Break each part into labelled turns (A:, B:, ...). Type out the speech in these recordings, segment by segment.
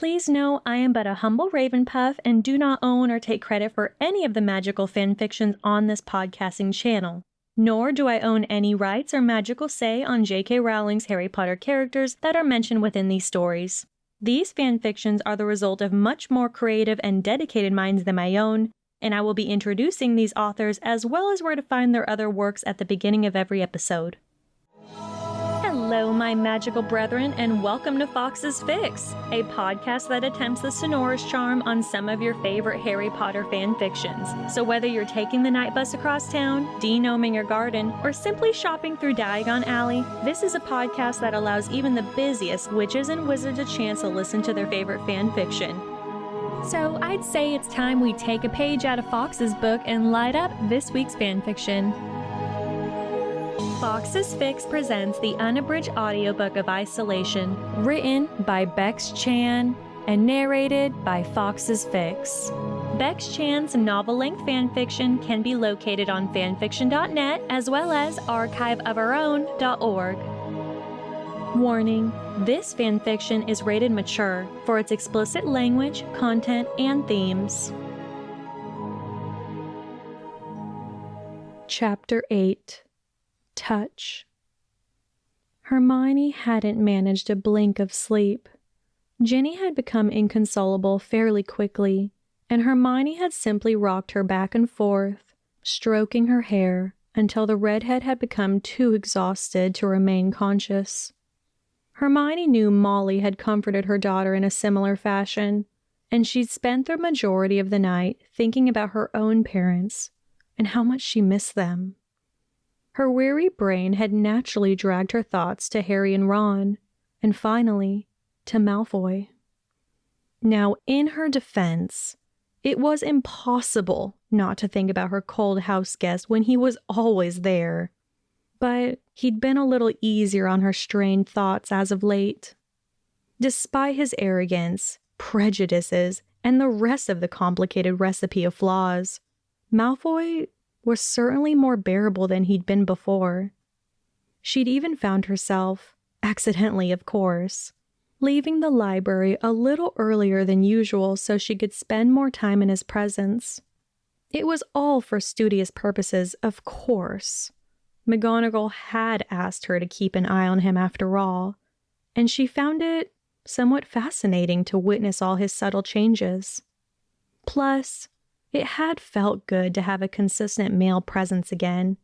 A: Please know I am but a humble Ravenpuff and do not own or take credit for any of the magical fanfictions on this podcasting channel. Nor do I own any rights or magical say on J.K. Rowling's Harry Potter characters that are mentioned within these stories. These fanfictions are the result of much more creative and dedicated minds than my own, and I will be introducing these authors as well as where to find their other works at the beginning of every episode. Hello, my magical brethren, and welcome to Fawkes Fics, a podcast that attempts the Sonorous Charm on some of your favorite Harry Potter fanfictions. So whether you're taking the night bus across town, de-gnoming your garden, or simply shopping through Diagon Alley, this is a podcast that allows even the busiest witches and wizards a chance to listen to their favorite fanfiction. So I'd say it's time we take a page out of Fawkes' book and light up this week's fanfiction. Fawkes Fics presents the unabridged audiobook of Isolation, written by Bex-Chan and narrated by Fawkes Fics. Bex-Chan's novel-length fanfiction can be located on fanfiction.net as well as archiveofourown.org. Warning: this fanfiction is rated mature for its explicit language, content, and themes. Chapter 8. Touch. Hermione hadn't managed a blink of sleep. Ginny had become inconsolable fairly quickly, and Hermione had simply rocked her back and forth, stroking her hair until the redhead had become too exhausted to remain conscious. Hermione knew Molly had comforted her daughter in a similar fashion, and she'd spent the majority of the night thinking about her own parents and how much she missed them. Her weary brain had naturally dragged her thoughts to Harry and Ron, and finally, to Malfoy. Now, in her defense, it was impossible not to think about her cold house guest when he was always there. But he'd been a little easier on her strained thoughts as of late. Despite his arrogance, prejudices, and the rest of the complicated recipe of flaws, Malfoy was certainly more bearable than he'd been before. She'd even found herself, accidentally of course, leaving the library a little earlier than usual so she could spend more time in his presence. It was all for studious purposes, of course. McGonagall had asked her to keep an eye on him after all, and she found it somewhat fascinating to witness all his subtle changes. Plus, it had felt good to have a consistent male presence again,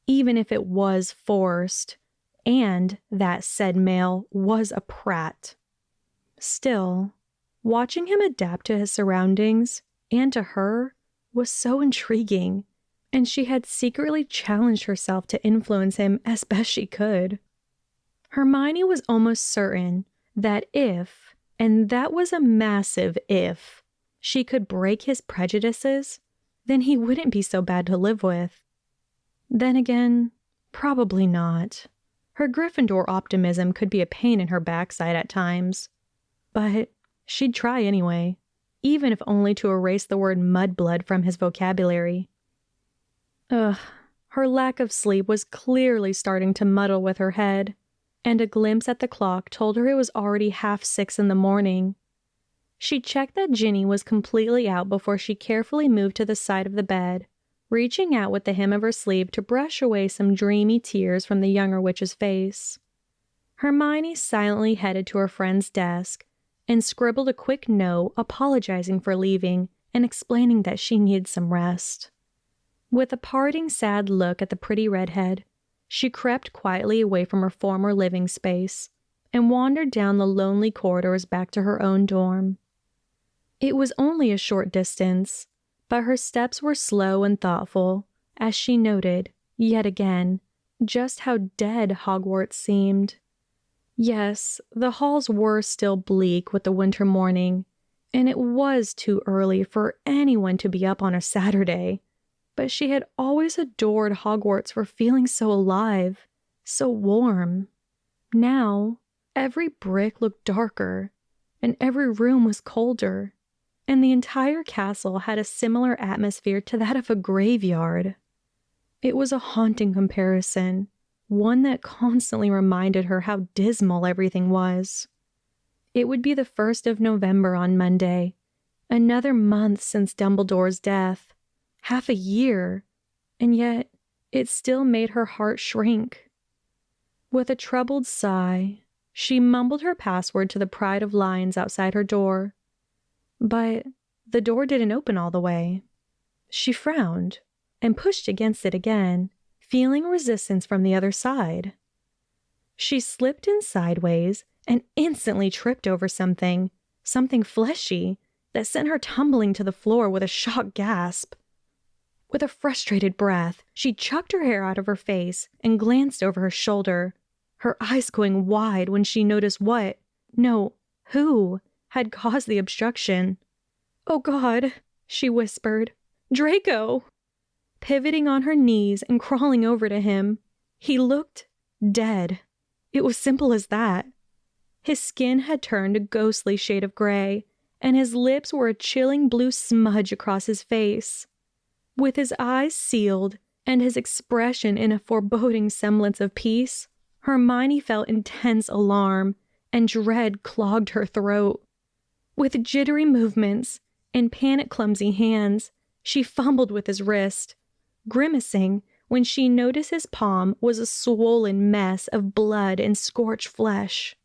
A: even if it was forced, and that said male was a prat. Still, watching him adapt to his surroundings, and to her, was so intriguing, and she had secretly challenged herself to influence him as best she could. Hermione was almost certain that if, and that was a massive if, she could break his prejudices, then he wouldn't be so bad to live with. Then again, probably not. Her Gryffindor optimism could be a pain in her backside at times. But she'd try anyway, even if only to erase the word mudblood from his vocabulary. Her lack of sleep was clearly starting to muddle with her head, and a glimpse at the clock told her it was already 6:30 in the morning. She checked that Ginny was completely out before she carefully moved to the side of the bed, reaching out with the hem of her sleeve to brush away some dreamy tears from the younger witch's face. Hermione silently headed to her friend's desk and scribbled a quick note apologizing for leaving and explaining that she needed some rest. With a parting sad look at the pretty redhead, she crept quietly away from her former living space and wandered down the lonely corridors back to her own dorm. It was only a short distance, but her steps were slow and thoughtful as she noted, yet again, just how dead Hogwarts seemed. Yes, the halls were still bleak with the winter morning, and it was too early for anyone to be up on a Saturday, but she had always adored Hogwarts for feeling so alive, so warm. Now, every brick looked darker, and every room was colder, and the entire castle had a similar atmosphere to that of a graveyard. It was a haunting comparison, one that constantly reminded her how dismal everything was. It would be the 1st of November on Monday. Another month since Dumbledore's death. Half a year. And yet, it still made her heart shrink. With a troubled sigh, she mumbled her password to the Pride of Lions outside her door. But the door didn't open all the way. She frowned and pushed against it again, feeling resistance from the other side. She slipped in sideways and instantly tripped over something fleshy, that sent her tumbling to the floor with a shocked gasp. With a frustrated breath, she chucked her hair out of her face and glanced over her shoulder, her eyes going wide when she noticed who had caused the obstruction. "Oh God," she whispered. "Draco!" Pivoting on her knees and crawling over to him, he looked dead. It was simple as that. His skin had turned a ghostly shade of gray, and his lips were a chilling blue smudge across his face. With his eyes sealed and his expression in a foreboding semblance of peace, Hermione felt intense alarm, and dread clogged her throat. With jittery movements and panic-clumsy hands, she fumbled with his wrist, grimacing when she noticed his palm was a swollen mess of blood and scorched flesh.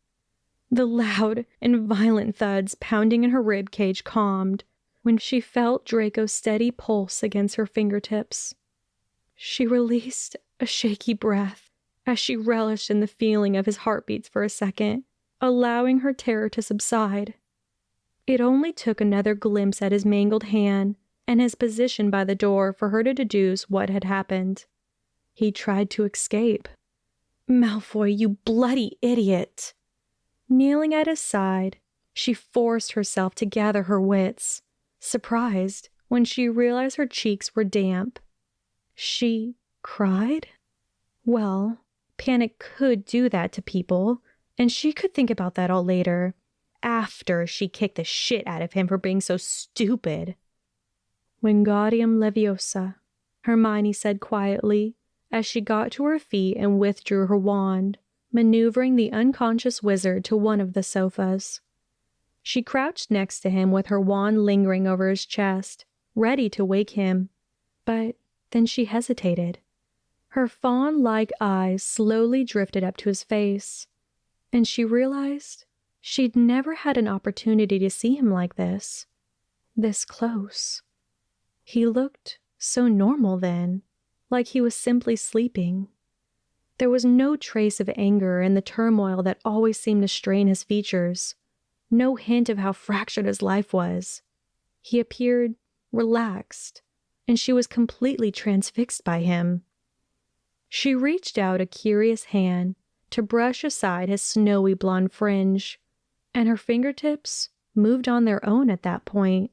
A: The loud and violent thuds pounding in her rib cage calmed when she felt Draco's steady pulse against her fingertips. She released a shaky breath as she relished in the feeling of his heartbeats for a second, allowing her terror to subside. It only took another glimpse at his mangled hand and his position by the door for her to deduce what had happened. He tried to escape. "Malfoy, you bloody idiot!" Kneeling at his side, she forced herself to gather her wits, surprised when she realized her cheeks were damp. She cried? Well, panic could do that to people, and she could think about that all later, after she kicked the shit out of him for being so stupid. "Wingardium Leviosa," Hermione said quietly as she got to her feet and withdrew her wand, maneuvering the unconscious wizard to one of the sofas. She crouched next to him with her wand lingering over his chest, ready to wake him, but then she hesitated. Her fawn-like eyes slowly drifted up to his face, and she realized she'd never had an opportunity to see him like this close. He looked so normal then, like he was simply sleeping. There was no trace of anger in the turmoil that always seemed to strain his features, no hint of how fractured his life was. He appeared relaxed, and she was completely transfixed by him. She reached out a curious hand to brush aside his snowy blonde fringe, and her fingertips moved on their own at that point,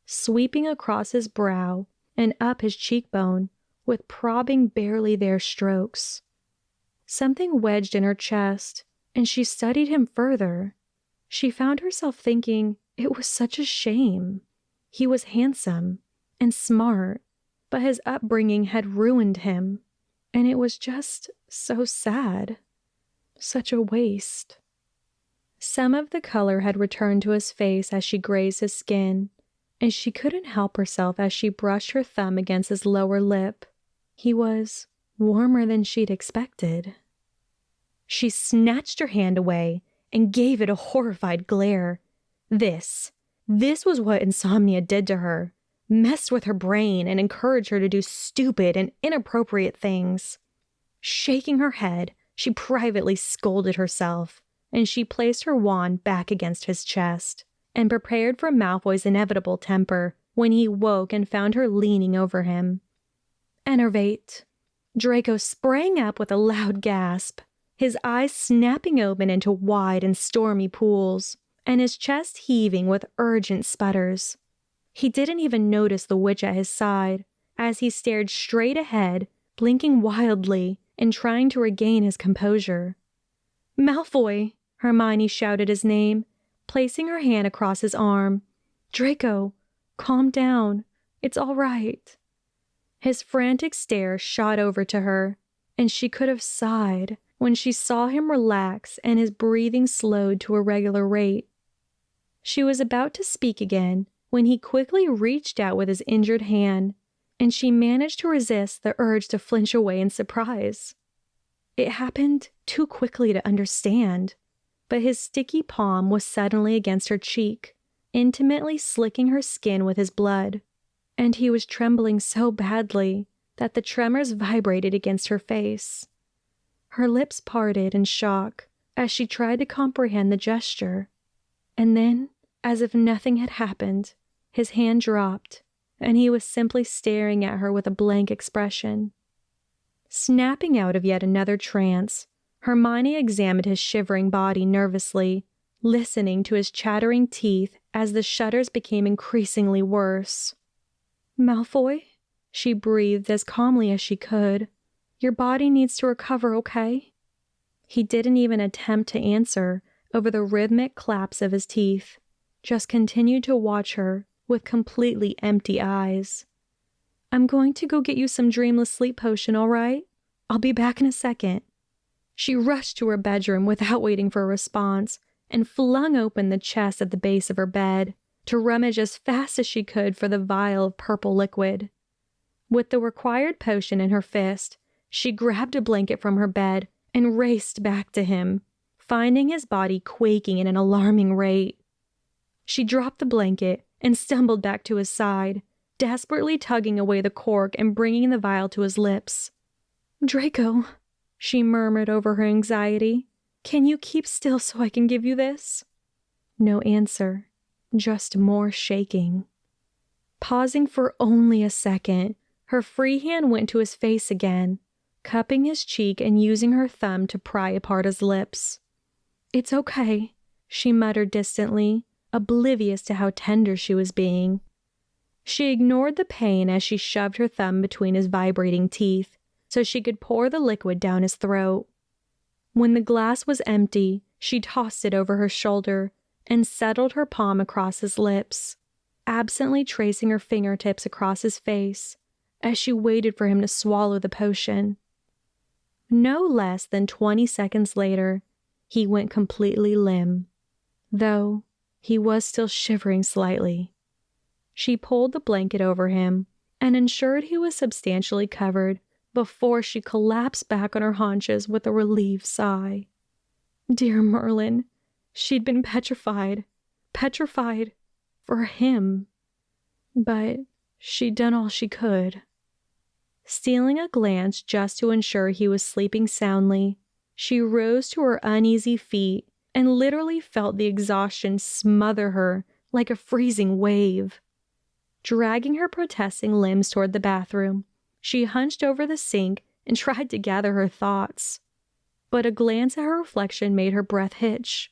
A: sweeping across his brow and up his cheekbone with probing, barely there strokes. Something wedged in her chest, and she studied him further. She found herself thinking it was such a shame. He was handsome and smart, but his upbringing had ruined him, and it was just so sad. Such a waste. Some of the color had returned to his face as she grazed his skin, and she couldn't help herself as she brushed her thumb against his lower lip. He was warmer than she'd expected. She snatched her hand away and gave it a horrified glare. This was what insomnia did to her, messed with her brain and encouraged her to do stupid and inappropriate things. Shaking her head, she privately scolded herself, and she placed her wand back against his chest and prepared for Malfoy's inevitable temper when he woke and found her leaning over him. "Enervate." Draco sprang up with a loud gasp, his eyes snapping open into wide and stormy pools, and his chest heaving with urgent sputters. He didn't even notice the witch at his side, as he stared straight ahead, blinking wildly and trying to regain his composure. "Malfoy!" Hermione shouted his name, placing her hand across his arm. "Draco, calm down. It's all right." His frantic stare shot over to her, and she could have sighed when she saw him relax and his breathing slowed to a regular rate. She was about to speak again when he quickly reached out with his injured hand, and she managed to resist the urge to flinch away in surprise. It happened too quickly to understand, but his sticky palm was suddenly against her cheek, intimately slicking her skin with his blood, and he was trembling so badly that the tremors vibrated against her face. Her lips parted in shock as she tried to comprehend the gesture, and then, as if nothing had happened, his hand dropped, and he was simply staring at her with a blank expression. Snapping out of yet another trance, Hermione examined his shivering body nervously, listening to his chattering teeth as the shudders became increasingly worse. "Malfoy?" she breathed as calmly as she could. "Your body needs to recover, okay?" He didn't even attempt to answer over the rhythmic claps of his teeth, just continued to watch her with completely empty eyes. "I'm going to go get you some dreamless sleep potion, all right? I'll be back in a second." She rushed to her bedroom without waiting for a response and flung open the chest at the base of her bed to rummage as fast as she could for the vial of purple liquid. With the required potion in her fist, she grabbed a blanket from her bed and raced back to him, finding his body quaking at an alarming rate. She dropped the blanket and stumbled back to his side, desperately tugging away the cork and bringing the vial to his lips. "Draco," she murmured over her anxiety, "can you keep still so I can give you this?" No answer, just more shaking. Pausing for only a second, her free hand went to his face again, cupping his cheek and using her thumb to pry apart his lips. "It's okay," she muttered distantly, oblivious to how tender she was being. She ignored the pain as she shoved her thumb between his vibrating teeth so she could pour the liquid down his throat. When the glass was empty, she tossed it over her shoulder and settled her palm across his lips, absently tracing her fingertips across his face as she waited for him to swallow the potion. No less than 20 seconds later, he went completely limp, though he was still shivering slightly. She pulled the blanket over him and ensured he was substantially covered before she collapsed back on her haunches with a relieved sigh. Dear Merlin, she'd been petrified for him. But she'd done all she could. Stealing a glance just to ensure he was sleeping soundly, she rose to her uneasy feet and literally felt the exhaustion smother her like a freezing wave. Dragging her protesting limbs toward the bathroom, she hunched over the sink and tried to gather her thoughts. But a glance at her reflection made her breath hitch.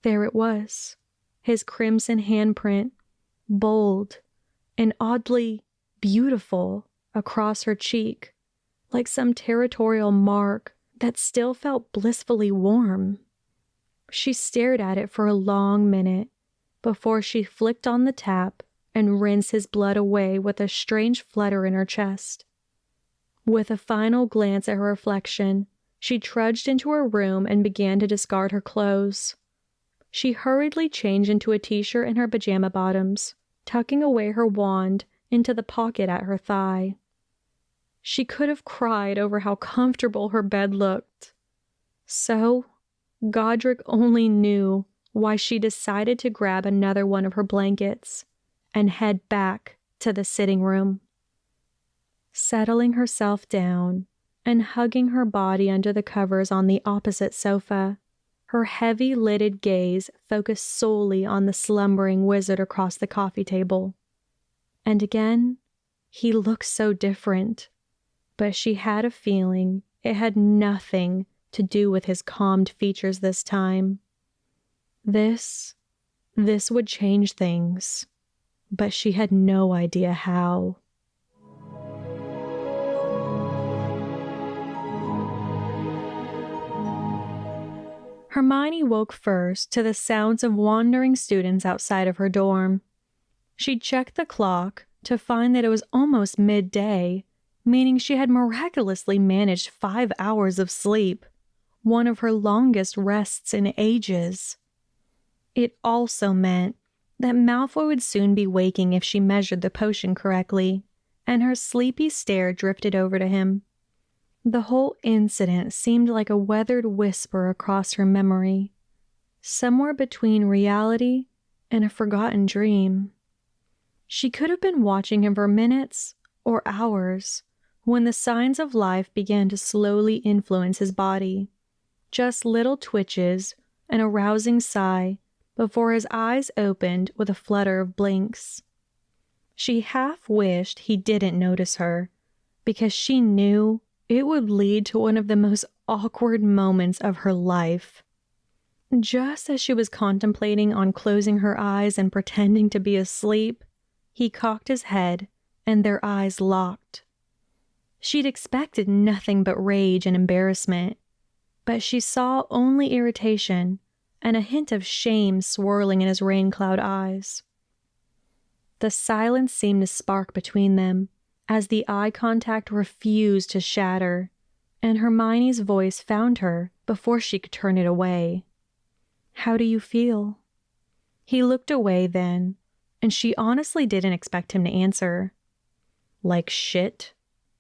A: There it was, his crimson handprint, bold and oddly beautiful across her cheek, like some territorial mark that still felt blissfully warm. She stared at it for a long minute before she flicked on the tap and rinsed his blood away with a strange flutter in her chest. With a final glance at her reflection, she trudged into her room and began to discard her clothes. She hurriedly changed into a t-shirt and her pajama bottoms, tucking away her wand into the pocket at her thigh. She could have cried over how comfortable her bed looked. So, Godric only knew why she decided to grab another one of her blankets and head back to the sitting room. Settling herself down and hugging her body under the covers on the opposite sofa, her heavy-lidded gaze focused solely on the slumbering wizard across the coffee table. And again, he looked so different, but she had a feeling it had nothing to do with his calmed features this time. This would change things, but she had no idea how. Hermione woke first to the sounds of wandering students outside of her dorm. She checked the clock to find that it was almost midday, meaning she had miraculously managed 5 hours of sleep, one of her longest rests in ages. It also meant that Malfoy would soon be waking if she measured the potion correctly, and her sleepy stare drifted over to him. The whole incident seemed like a weathered whisper across her memory, somewhere between reality and a forgotten dream. She could have been watching him for minutes or hours when the signs of life began to slowly influence his body. Just little twitches and a rousing sigh before his eyes opened with a flutter of blinks. She half wished he didn't notice her, because she knew it would lead to one of the most awkward moments of her life. Just as she was contemplating on closing her eyes and pretending to be asleep, he cocked his head and their eyes locked. She'd expected nothing but rage and embarrassment, but she saw only irritation and a hint of shame swirling in his rain-cloud eyes. The silence seemed to spark between them as the eye contact refused to shatter, and Hermione's voice found her before she could turn it away. "How do you feel?" He looked away then, and she honestly didn't expect him to answer. "Like shit,"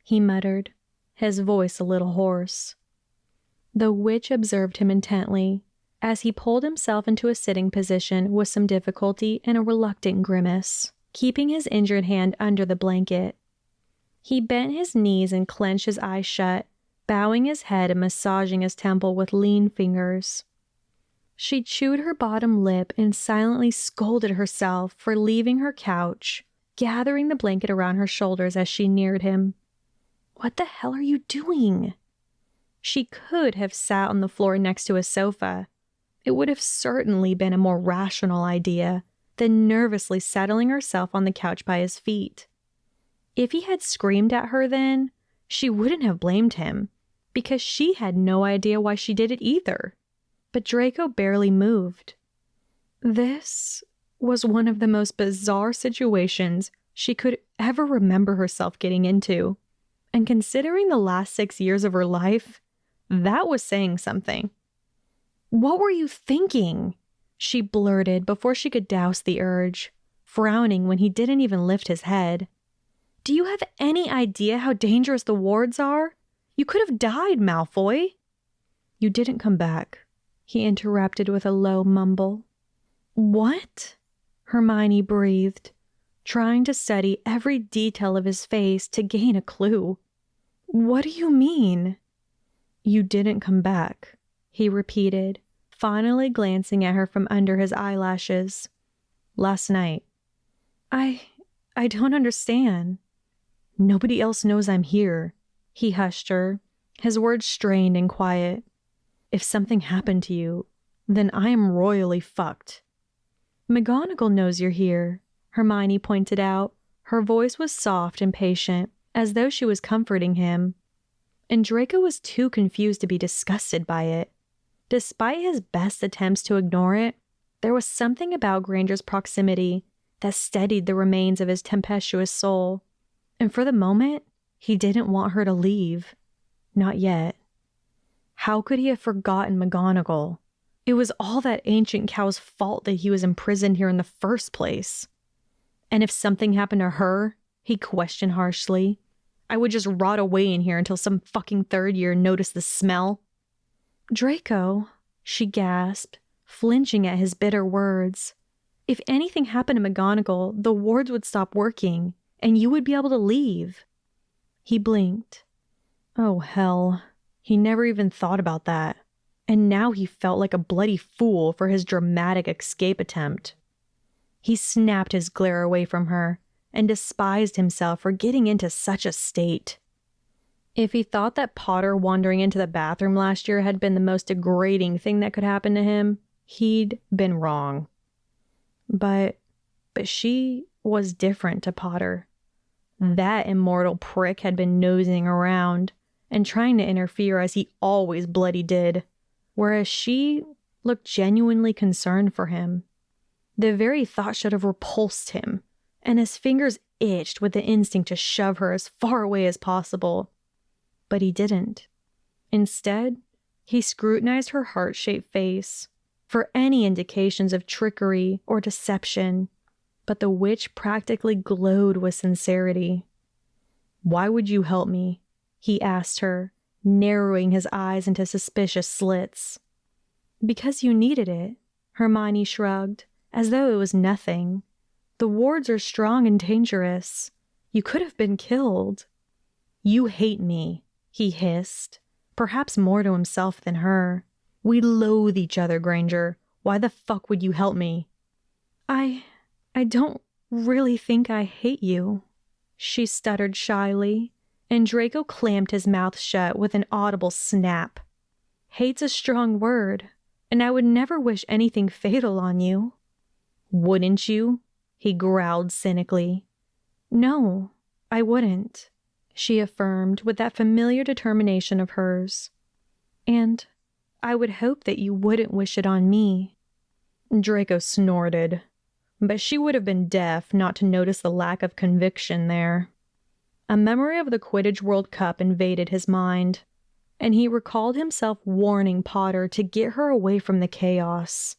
A: he muttered, his voice a little hoarse. The witch observed him intently as he pulled himself into a sitting position with some difficulty and a reluctant grimace, keeping his injured hand under the blanket. He bent his knees and clenched his eyes shut, bowing his head and massaging his temple with lean fingers. She chewed her bottom lip and silently scolded herself for leaving her couch, gathering the blanket around her shoulders as she neared him. "What the hell are you doing?" She could have sat on the floor next to a sofa. It would have certainly been a more rational idea than nervously settling herself on the couch by his feet. If he had screamed at her then, she wouldn't have blamed him, because she had no idea why she did it either. But Draco barely moved. This was one of the most bizarre situations she could ever remember herself getting into. And considering the last 6 years of her life, that was saying something. "What were you thinking?" she blurted before she could douse the urge, frowning when he didn't even lift his head. "Do you have any idea how dangerous the wards are? You could have died, Malfoy." "You didn't come back," he interrupted with a low mumble. "What?" Hermione breathed, trying to study every detail of his face to gain a clue. "What do you mean?" "You didn't come back," he repeated, finally glancing at her from under his eyelashes. "Last night." I don't understand." "Nobody else knows I'm here." He hushed her, his words strained and quiet. "If something happened to you, then I am royally fucked." "McGonagall knows you're here," Hermione pointed out. Her voice was soft and patient, as though she was comforting him. And Draco was too confused to be disgusted by it. Despite his best attempts to ignore it, there was something about Granger's proximity that steadied the remains of his tempestuous soul. And for the moment, he didn't want her to leave. Not yet. How could he have forgotten McGonagall? It was all that ancient cow's fault that he was imprisoned here in the first place. And if something happened to her, he questioned harshly, I would just rot away in here until some fucking third year noticed the smell. "Draco," she gasped, flinching at his bitter words. "If anything happened to McGonagall, the wards would stop working, and you would be able to leave." He blinked. Oh, hell. He never even thought about that. And now he felt like a bloody fool for his dramatic escape attempt. He snapped his glare away from her and despised himself for getting into such a state. If he thought that Potter wandering into the bathroom last year had been the most degrading thing that could happen to him, he'd been wrong. But she was different to Potter. That immortal prick had been nosing around and trying to interfere as he always bloody did, whereas she looked genuinely concerned for him. The very thought should have repulsed him, and his fingers itched with the instinct to shove her as far away as possible. But he didn't. Instead, he scrutinized her heart-shaped face, for any indications of trickery or deception, but the witch practically glowed with sincerity. "Why would you help me?" he asked her, narrowing his eyes into suspicious slits. "Because you needed it," Hermione shrugged, as though it was nothing. "The wards are strong and dangerous. You could have been killed." "You hate me," he hissed, perhaps more to himself than her. "We loathe each other, Granger. Why the fuck would you help me?" I don't really think I hate you," she stuttered shyly, and Draco clamped his mouth shut with an audible snap. "Hate's a strong word, and I would never wish anything fatal on you." "Wouldn't you?" he growled cynically. "No, I wouldn't," she affirmed with that familiar determination of hers. "And I would hope that you wouldn't wish it on me." Draco snorted, but she would have been deaf not to notice the lack of conviction there. A memory of the Quidditch World Cup invaded his mind, and he recalled himself warning Potter to get her away from the chaos.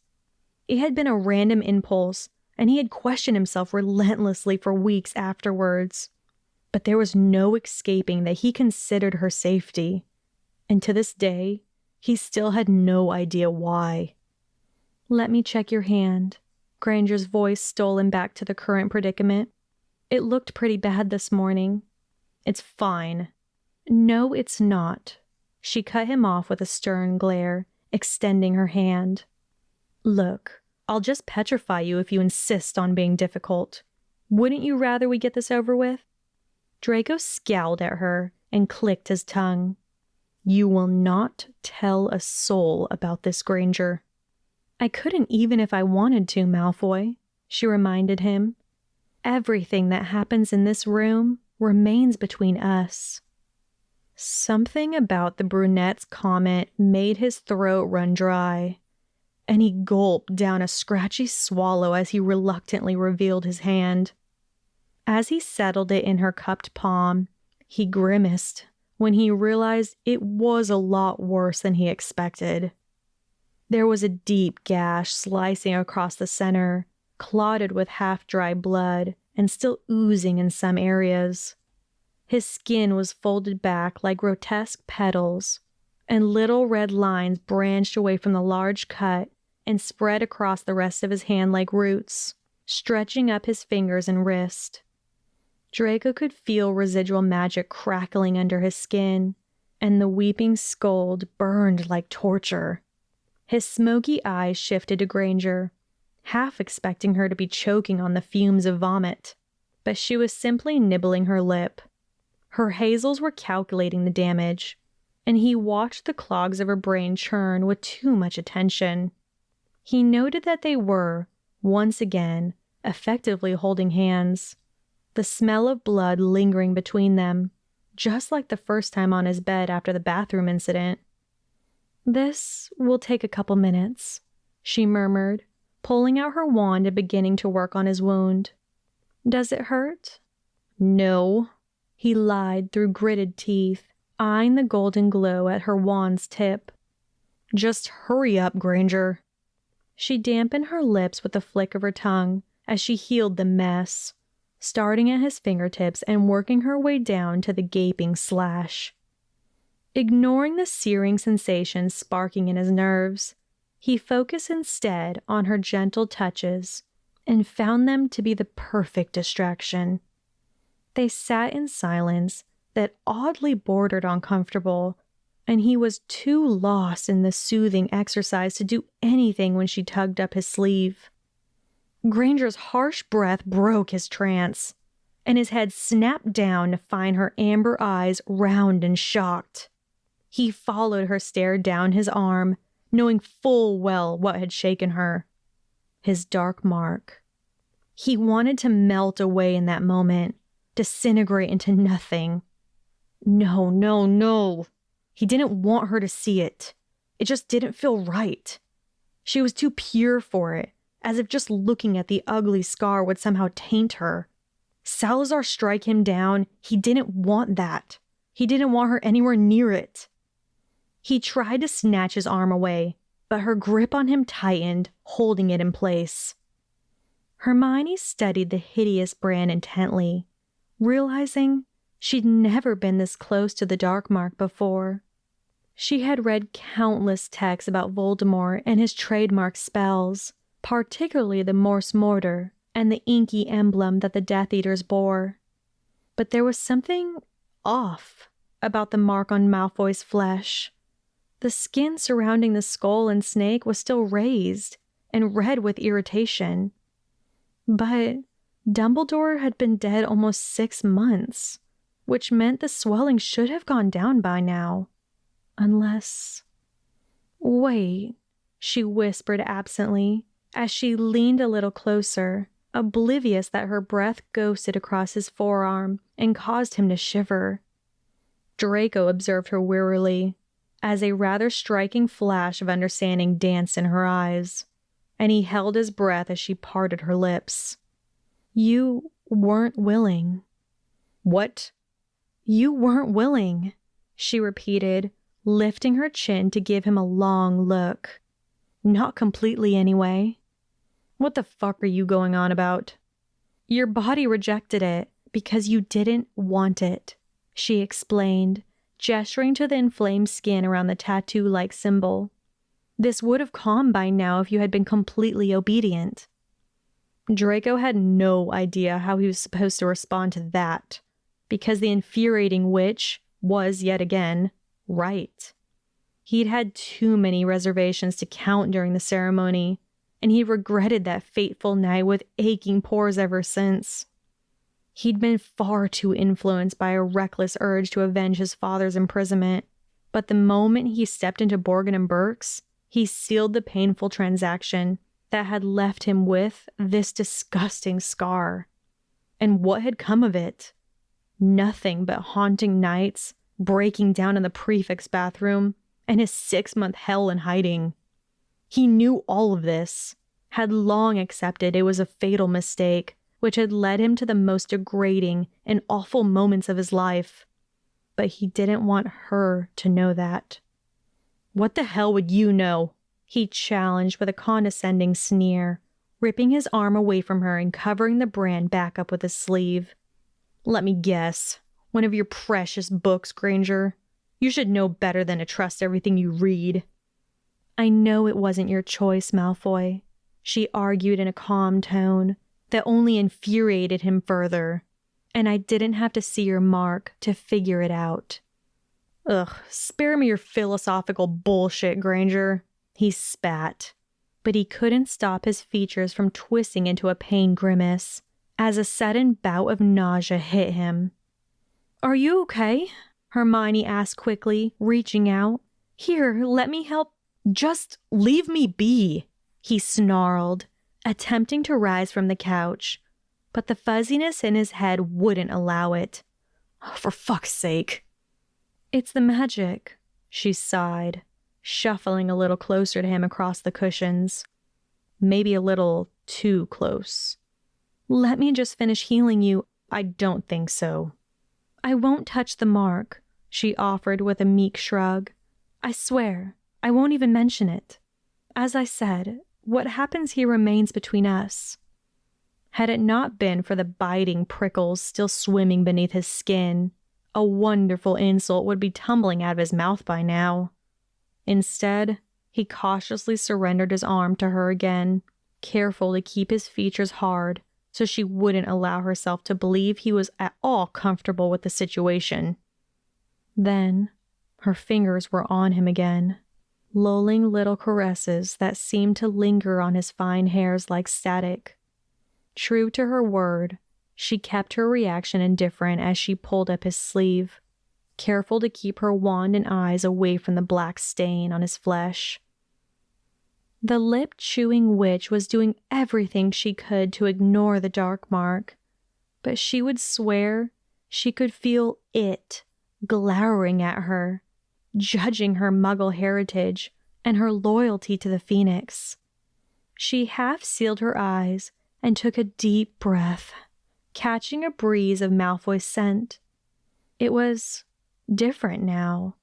A: It had been a random impulse, and he had questioned himself relentlessly for weeks afterwards. But there was no escaping that he considered her safety, and to this day, he still had no idea why. "Let me check your hand." Granger's voice stole him back to the current predicament. "It looked pretty bad this morning." "It's fine." "No, it's not." She cut him off with a stern glare, extending her hand. "Look, I'll just petrify you if you insist on being difficult. Wouldn't you rather we get this over with?" Draco scowled at her and clicked his tongue. "You will not tell a soul about this, Granger." "I couldn't even if I wanted to, Malfoy," she reminded him. "Everything that happens in this room remains between us." Something about the brunette's comment made his throat run dry, and he gulped down a scratchy swallow as he reluctantly revealed his hand. As he settled it in her cupped palm, he grimaced when he realized it was a lot worse than he expected. There was a deep gash slicing across the center, clotted with half-dry blood and still oozing in some areas. His skin was folded back like grotesque petals, and little red lines branched away from the large cut and spread across the rest of his hand like roots, stretching up his fingers and wrist. Draco could feel residual magic crackling under his skin, and the weeping scald burned like torture. His smoky eyes shifted to Granger, half expecting her to be choking on the fumes of vomit, but she was simply nibbling her lip. Her hazels were calculating the damage, and he watched the clogs of her brain churn with too much attention. He noted that they were, once again, effectively holding hands, the smell of blood lingering between them, just like the first time on his bed after the bathroom incident. "This will take a couple minutes," she murmured, pulling out her wand and beginning to work on his wound. "Does it hurt?" "No," he lied through gritted teeth, eyeing the golden glow at her wand's tip. "Just hurry up, Granger." She dampened her lips with a flick of her tongue as she healed the mess, starting at his fingertips and working her way down to the gaping slash. Ignoring the searing sensation sparking in his nerves, he focused instead on her gentle touches and found them to be the perfect distraction. They sat in silence that oddly bordered on comfortable, and he was too lost in the soothing exercise to do anything when she tugged up his sleeve. Granger's harsh breath broke his trance, and his head snapped down to find her amber eyes round and shocked. He followed her stare down his arm, knowing full well what had shaken her. His dark mark. He wanted to melt away in that moment, disintegrate into nothing. No, no, no. He didn't want her to see it. It just didn't feel right. She was too pure for it, as if just looking at the ugly scar would somehow taint her. Salazar strike him down. He didn't want that. He didn't want her anywhere near it. He tried to snatch his arm away, but her grip on him tightened, holding it in place. Hermione studied the hideous brand intently, realizing she'd never been this close to the dark mark before. She had read countless texts about Voldemort and his trademark spells, particularly the Morse Mortar and the inky emblem that the Death Eaters bore. But there was something off about the mark on Malfoy's flesh. The skin surrounding the skull and snake was still raised and red with irritation. But Dumbledore had been dead almost 6 months, which meant the swelling should have gone down by now. Unless... Wait, she whispered absently as she leaned a little closer, oblivious that her breath ghosted across his forearm and caused him to shiver. Draco observed her wearily, as a rather striking flash of understanding danced in her eyes, and he held his breath as she parted her lips. You weren't willing. What? You weren't willing, she repeated, lifting her chin to give him a long look. Not completely, anyway. What the fuck are you going on about? Your body rejected it because you didn't want it, she explained, gesturing to the inflamed skin around the tattoo-like symbol. This would have calmed by now if you had been completely obedient. Draco had no idea how he was supposed to respond to that, because the infuriating witch was, yet again, right. He'd had too many reservations to count during the ceremony, and he regretted that fateful night with aching pores ever since. He'd been far too influenced by a reckless urge to avenge his father's imprisonment, but the moment he stepped into Borgin and Burke's, he sealed the painful transaction that had left him with this disgusting scar. And what had come of it? Nothing but haunting nights, breaking down in the prefect's bathroom, and his 6-month hell in hiding. He knew all of this, had long accepted it was a fatal mistake, which had led him to the most degrading and awful moments of his life. But he didn't want her to know that. What the hell would you know? He challenged with a condescending sneer, ripping his arm away from her and covering the brand back up with his sleeve. Let me guess. One of your precious books, Granger. You should know better than to trust everything you read. I know it wasn't your choice, Malfoy, she argued in a calm tone that only infuriated him further, and I didn't have to see your mark to figure it out. Ugh, spare me your philosophical bullshit, Granger, he spat, but he couldn't stop his features from twisting into a pain grimace as a sudden bout of nausea hit him. Are you okay? Hermione asked quickly, reaching out. Here, let me help. Just leave me be, he snarled, attempting to rise from the couch, but the fuzziness in his head wouldn't allow it. Oh, for fuck's sake. It's the magic, she sighed, shuffling a little closer to him across the cushions. Maybe a little too close. Let me just finish healing you. I don't think so. I won't touch the mark, she offered with a meek shrug. I swear, I won't even mention it. As I said, what happens here remains between us. Had it not been for the biting prickles still swimming beneath his skin, a wonderful insult would be tumbling out of his mouth by now. Instead, he cautiously surrendered his arm to her again, careful to keep his features hard so she wouldn't allow herself to believe he was at all comfortable with the situation. Then, her fingers were on him again, lulling little caresses that seemed to linger on his fine hairs like static. True to her word, she kept her reaction indifferent as she pulled up his sleeve, careful to keep her wand and eyes away from the black stain on his flesh. The lip-chewing witch was doing everything she could to ignore the dark mark, but she would swear she could feel it glowering at her, judging her Muggle heritage and her loyalty to the Phoenix. She half sealed her eyes and took a deep breath, catching a breeze of Malfoy's scent. It was different now,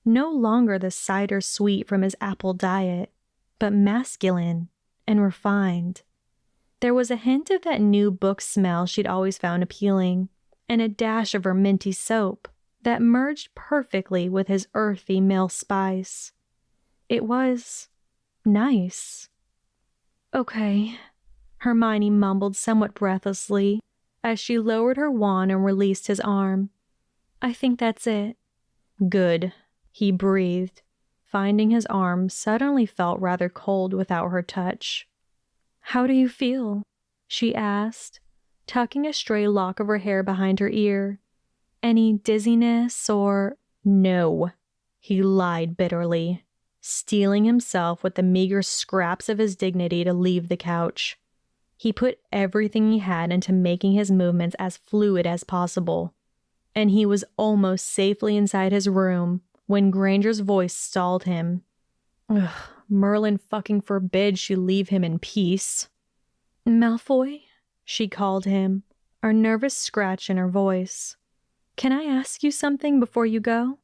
A: no longer the cider sweet from his apple diet, but masculine and refined. There was a hint of that new book smell she'd always found appealing, and a dash of her minty soap that merged perfectly with his earthy male spice. It was nice. Okay, Hermione mumbled somewhat breathlessly as she lowered her wand and released his arm. I think that's it. Good, he breathed, finding his arm suddenly felt rather cold without her touch. How do you feel? She asked, tucking a stray lock of her hair behind her ear. Any dizziness or... No, he lied bitterly, steeling himself with the meager scraps of his dignity to leave the couch. He put everything he had into making his movements as fluid as possible, and he was almost safely inside his room when Granger's voice stalled him. Ugh, Merlin fucking forbid she leave him in peace. Malfoy, she called him, a nervous scratch in her voice. Can I ask you something before you go?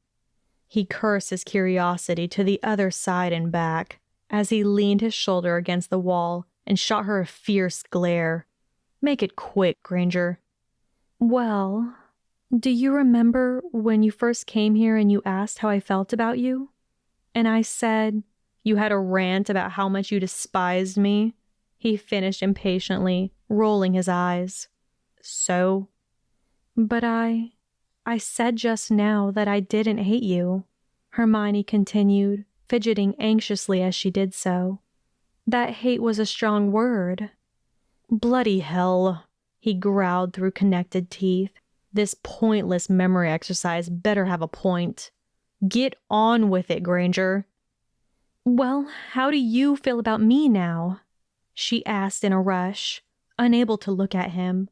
A: He cursed his curiosity to the other side and back as he leaned his shoulder against the wall and shot her a fierce glare. Make it quick, Granger. Well, do you remember when you first came here and you asked how I felt about you? And I said, you had a rant about how much you despised me? He finished impatiently, rolling his eyes. So? But I said just now that I didn't hate you, Hermione continued, fidgeting anxiously as she did so. That hate was a strong word. Bloody hell, he growled through connected teeth. This pointless memory exercise better have a point. Get on with it, Granger. Well, how do you feel about me now? She asked in a rush, unable to look at him.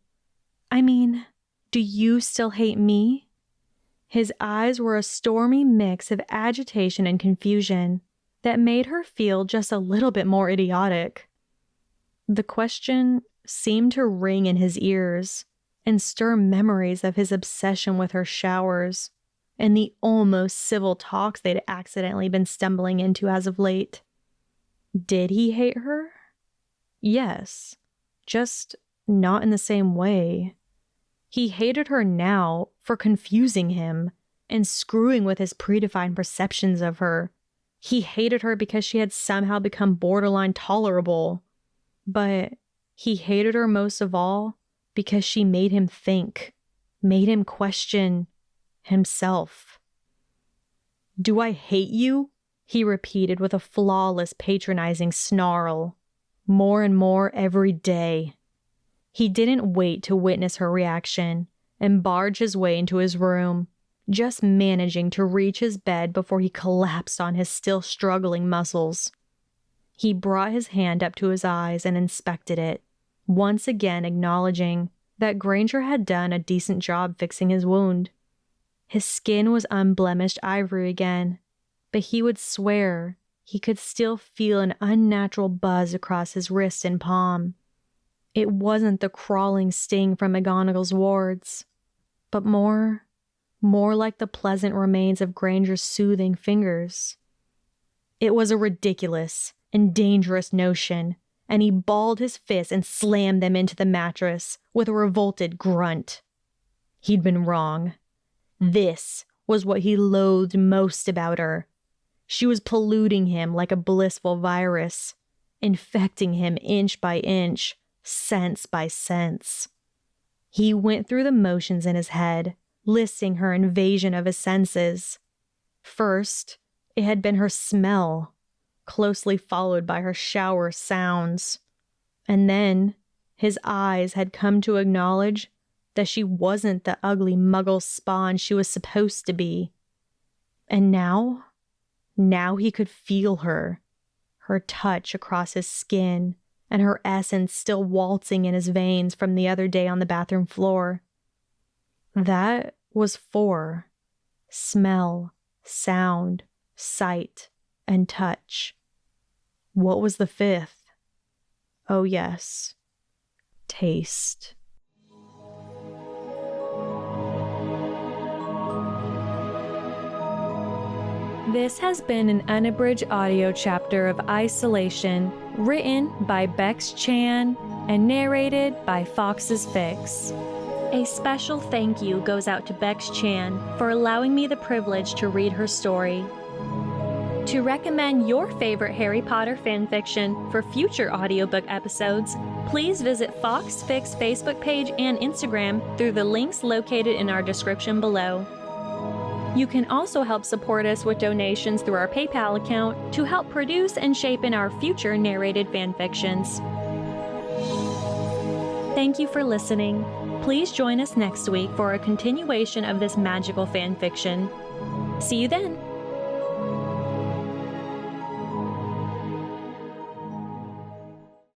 A: I mean, do you still hate me? His eyes were a stormy mix of agitation and confusion that made her feel just a little bit more idiotic. The question seemed to ring in his ears and stir memories of his obsession with her showers and the almost civil talks they'd accidentally been stumbling into as of late. Did he hate her? Yes, just not in the same way. He hated her now for confusing him and screwing with his predefined perceptions of her. He hated her because she had somehow become borderline tolerable. But he hated her most of all because she made him think, made him question himself. Do I hate you? He repeated with a flawless, patronizing snarl. More and more every day. He didn't wait to witness her reaction and barge his way into his room, just managing to reach his bed before he collapsed on his still struggling muscles. He brought his hand up to his eyes and inspected it, once again acknowledging that Granger had done a decent job fixing his wound. His skin was unblemished ivory again, but he would swear he could still feel an unnatural buzz across his wrist and palm. It wasn't the crawling sting from McGonagall's wards, but more like the pleasant remains of Granger's soothing fingers. It was a ridiculous and dangerous notion, and he balled his fists and slammed them into the mattress with a revolted grunt. He'd been wrong. This was what he loathed most about her. She was polluting him like a blissful virus, infecting him inch by inch, sense by sense. He went through the motions in his head, listing her invasion of his senses. First, it had been her smell, closely followed by her shower sounds. And then, his eyes had come to acknowledge that she wasn't the ugly muggle spawn she was supposed to be. And now he could feel her touch across his skin, and her essence still waltzing in his veins from the other day on the bathroom floor. That was 4. Smell, sound, sight, and touch. What was the 5th? Oh yes, taste. This has been an unabridged audio chapter of Isolation, written by Bex-Chan and narrated by Fawkes Fics. A special thank you goes out to Bex-Chan for allowing me the privilege to read her story. To recommend your favorite Harry Potter fanfiction for future audiobook episodes, please visit Fawkes Fics Facebook page and Instagram through the links located in our description below. You can also help support us with donations through our PayPal account to help produce and shape in our future narrated fanfictions. Thank you for listening. Please join us next week for a continuation of this magical fanfiction. See you then!